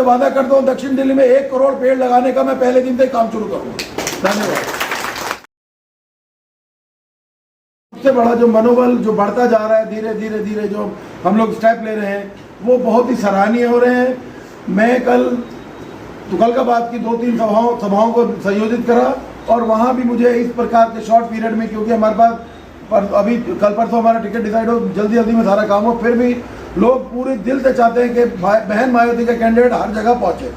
वादा करता हूँ दक्षिण दिल्ली में 1 करोड़ पेड़ लगाने का मैं पहले दिन से काम शुरू करूँगा। धन्यवाद। सबसे बड़ा जो मनोबल जो बढ़ता जा रहा है, धीरे धीरे जो हम लोग स्टेप ले रहे हैं, वो बहुत ही सराहनीय हो रहे हैं। मैं कल तुगलकाबाद की 2-3 सभाओं को संयोजित करा और वहाँ भी मुझे इस प्रकार के शॉर्ट पीरियड में, क्योंकि हमारे पास अभी कल परसों हमारा टिकट डिसाइड हो, जल्दी में सारा काम हो, फिर भी लोग पूरे दिल से चाहते हैं कि बहन मायावती का कैंडिडेट हर जगह पहुँचे।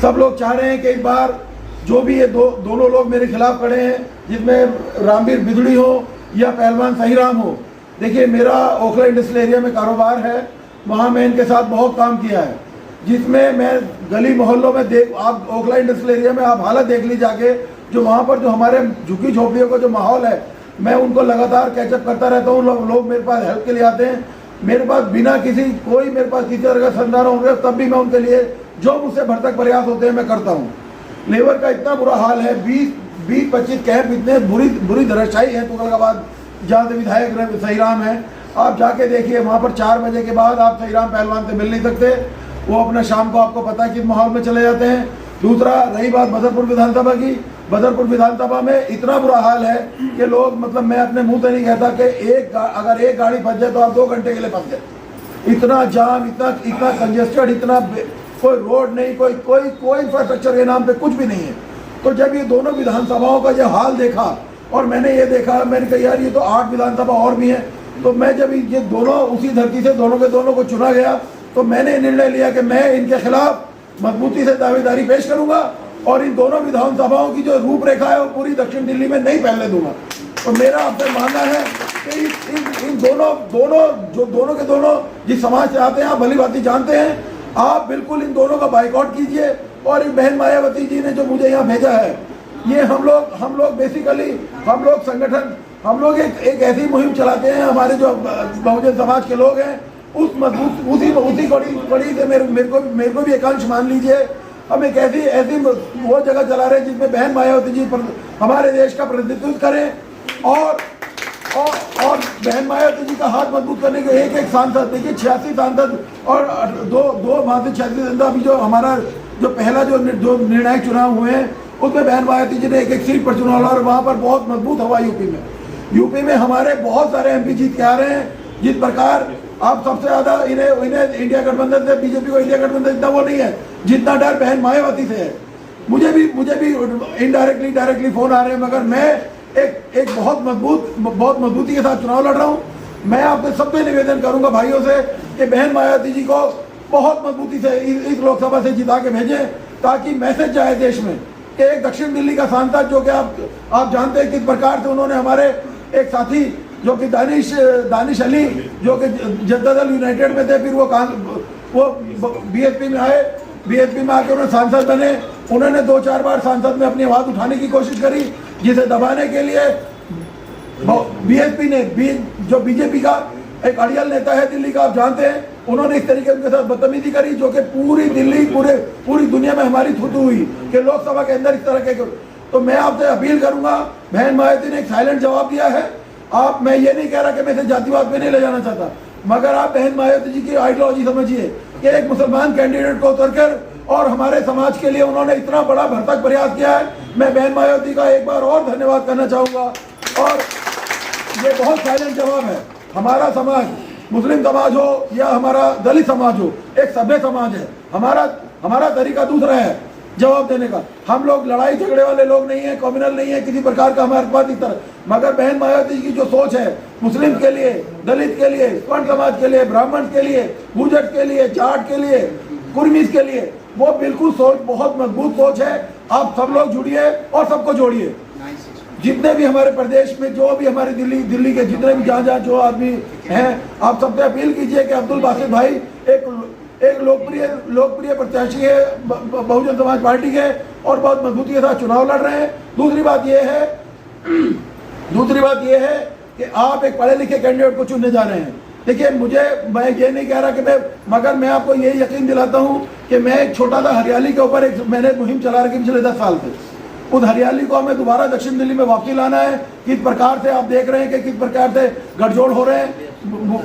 सब लोग चाह रहे हैं कि इस बार जो भी ये दोनों लोग मेरे खिलाफ खड़े हैं, जिसमें रामवीर बिदड़ी हो या पहलवान सहीराम हो। देखिए, मेरा ओखला इंडस्ट्रियल एरिया में कारोबार है, वहाँ मैं इनके साथ बहुत काम किया है, जिसमें मैं गली मोहल्लों में आप ओखला इंडस्ट्रियल एरिया में आप हालत देख ली जाके, जो वहाँ पर जो हमारे झुग्गी झोपड़ियों का जो माहौल है, मैं उनको लगातार कैचअप करता रहता हूँ। लोग मेरे पास हेल्प के लिए आते हैं, मेरे पास बिना मेरे पास किसी तरह का संधान होंगे तब भी मैं उनके लिए जो मुझसे भरतक प्रयास होते हैं मैं करता हूँ। लेबर का इतना बुरा हाल है, 20-25 कैंप इतने बुरी धराशायी है तुगलकाबाद, जहाँ से विधायक सहीराम है। आप जाके देखिए, वहाँ पर 4 बजे के बाद आप सहीराम पहलवान से मिल नहीं सकते, वो अपना शाम को आपको पता है किस माहौल में चले जाते हैं। दूसरा, रही बात बदरपुर विधानसभा की, बदरपुर विधानसभा में इतना बुरा हाल है कि लोग, मतलब मैं अपने मुंह से नहीं कहता कि अगर एक गाड़ी फंस जाए तो आप 2 घंटे के लिए फंस जाए। इतना जाम, इतना कंजेस्टेड, इतना कोई रोड नहीं, कोई इंफ्रास्ट्रक्चर के नाम पे कुछ भी नहीं है। तो जब ये दोनों विधानसभाओं का ये हाल देखा और मैंने ये देखा, मैंने कहा यार ये तो 8 विधानसभा और भी हैं। तो मैं जब ये दोनों उसी धरती से दोनों के दोनों को चुना गया, तो मैंने निर्णय लिया कि मैं इनके खिलाफ मजबूती से दावेदारी पेश करूंगा और इन दोनों विधानसभाओं की जो रूपरेखा है वो पूरी दक्षिण दिल्ली में नहीं फैलने दूंगा। तो मेरा आपसे मानना है कि इन दोनों के दोनों जिस समाज से आते हैं, आप भली भांति जानते हैं, आप बिल्कुल इन दोनों का बाइकआउट कीजिए। और इन बहन मायावती जी ने जो मुझे यहाँ भेजा है, ये हम लोग बेसिकली संगठन, हम लोग एक ऐसी मुहिम चलाते हैं, हमारे जो बहुजन समाज के लोग हैं उसी कड़ी से मेरे को भी एकांश मान लीजिए। हम एक ऐसी वो जगह चला रहे हैं जिसमें बहन मायावती जी हमारे देश का प्रतिनिधित्व करें और बहन मायावती जी का हाथ मजबूत करने के एक सांसद, देखिए 86 सांसद और दो वहाँ से 86 सांसद। अभी जो हमारा जो पहला जो निर्णायक चुनाव हुए हैं उसमें बहन मायावती जी ने एक सीट पर चुनाव लड़ा और वहाँ पर बहुत मजबूत हुआ। यूपी में हमारे बहुत सारे MP जीत के आ रहे हैं। जिस प्रकार आप सबसे ज्यादा इन्हें इंडिया गठबंधन से, बीजेपी को इंडिया गठबंधन इतना वो नहीं है जितना डर बहन मायावती से है। मुझे भी इनडायरेक्टली डायरेक्टली फोन आ रहे हैं, मगर मैं एक बहुत मजबूती के साथ चुनाव लड़ रहा हूँ। मैं आपसे सबसे निवेदन करूंगा भाइयों से कि बहन मायावती जी को बहुत मजबूती से इस लोकसभा से जिता के भेजें, ताकि मैसेज जाए देश में कि एक दक्षिण दिल्ली का सांसद, जो कि आप जानते हैं किस प्रकार से उन्होंने हमारे एक साथी जो कि दानिश अली, जो कि जनता दल यूनाइटेड में थे, फिर वो BSP में आए, BSP में आकर उन्होंने सांसद बने। उन्होंने 2-4 बार सांसद में अपनी आवाज़ उठाने की कोशिश करी, जिसे दबाने के लिए BSP ने जो बीजेपी का एक अड़ियल नेता है दिल्ली का, आप जानते हैं, उन्होंने इस तरीके उनके साथ बदतमीजी करी, जो कि पूरी दिल्ली पूरी दुनिया में हमारी थूथू हुई कि लोकसभा के अंदर इस तरह के। तो मैं आपसे अपील करूंगा, बहन मायावती ने एक साइलेंट जवाब दिया है। मैं ये नहीं कह रहा कि मैं इसे जातिवाद पे नहीं ले जाना चाहता, मगर आप बहन मायावती जी की आइडियोलॉजी समझिए कि एक मुसलमान कैंडिडेट को उतरकर और हमारे समाज के लिए उन्होंने इतना बड़ा भरसक प्रयास किया है। मैं बहन मायावती का एक बार और धन्यवाद करना चाहूँगा। और ये बहुत साइलेंट जवाब है। हमारा समाज, मुस्लिम समाज हो या हमारा दलित समाज हो, एक सभ्य समाज है। हमारा तरीका दूसरा है जवाब देने का। हम लोग लड़ाई झगड़े वाले लोग नहीं है, कम्युनल नहीं है किसी प्रकार का हमारे पास इस तरह। मगर बहन मायावती की जो सोच है, मुस्लिम के लिए, दलित के लिए, स्वर्ण समाज के लिए, ब्राह्मण के लिए, गुर्जर के लिए, जाट के लिए, कुर्मीज के लिए, वो बिल्कुल सोच बहुत मजबूत सोच है। आप सब लोग जुड़िए और सबको जोड़िए। जितने भी हमारे प्रदेश में, जो भी हमारे दिल्ली के जितने भी जहाँ जो आदमी हैं, आप सबसे अपील कीजिए कि अब्दुल बासित भाई एक लोकप्रिय प्रत्याशी है बहुजन समाज पार्टी के और बहुत मजबूती के साथ चुनाव लड़ रहे हैं। दूसरी बात यह है कि आप एक पढ़े लिखे कैंडिडेट को चुनने जा रहे हैं। देखिए, मैं ये नहीं कह रहा कि मगर मैं आपको ये यकीन दिलाता हूँ कि मैं एक छोटा सा हरियाली के ऊपर मैंने मुहिम चला रखी पिछले 10 साल से। उस हरियाली को हमें दोबारा दक्षिण दिल्ली में वापसी लाना है। किस प्रकार से आप देख रहे हैं कि किस प्रकार से गठजोड़ हो रहे हैं,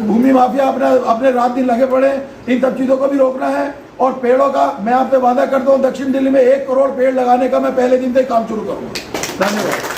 भूमि माफिया अपने रात दिन लगे पड़े, इन सब चीज़ों को भी रोकना है। और पेड़ों का मैं आपसे वादा करता हूँ, दक्षिण दिल्ली में 1 करोड़ पेड़ लगाने का मैं पहले दिन से काम शुरू करूँगा। धन्यवाद।